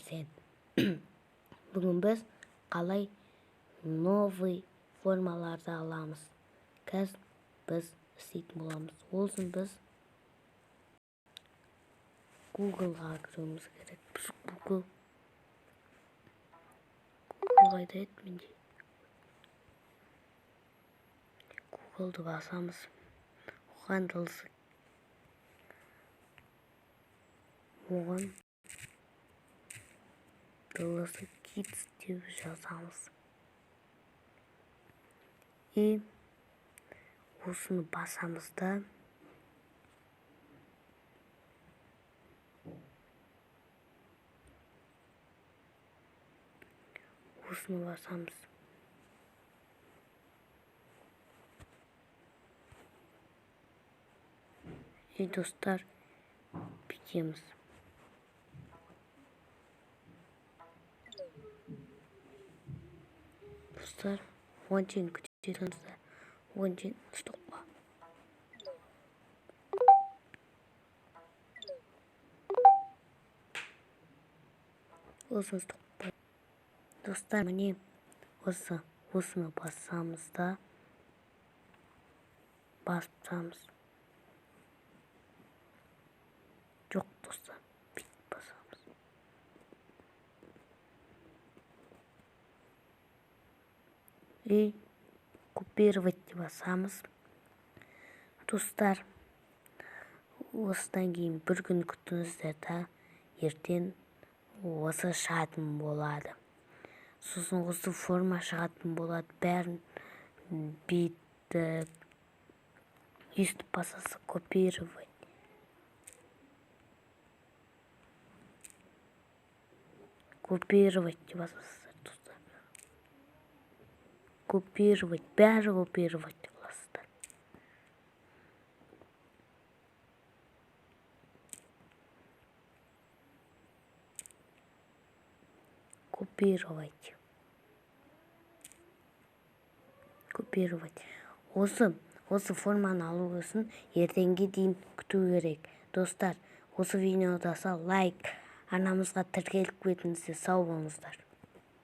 сен. Бүгін біз қалай новый формаларды аламыз. Қазір біз істейтін боламыз. Ол үшін біз Google-ға кіруіміз керек. Біз Google қайда еді менде? Google-ды басамыз. Оған дылысы Kids деп жазамыз. И осыны басамыз да осыны басамыз. И достар, бүйтеміз. Достар, оған дейін күтетіңіздер. Оған дейін стоп. Осыны стоп. Достар, міне осыны басамыз да басамыз. Жоқ, достар, бүйтіп басамыз. И копировать деп басамыз. Достар, осыдан кейін бір күн күтіңіздер да ертең осы шығатын болады. Сосын осы форма шығатын болады. Бәрін бүйтіп өйстіп басасы копировать. Копировать деп басасыздар, достар. Копировать, бәрі копировать деп басасыздар. Копировать. Осы форманы алу үшін ертеңге дейін күту керек. Достар, осы видеода лайк, арнамызға тіркеліп кетіңіздер. Сау болыңыздар.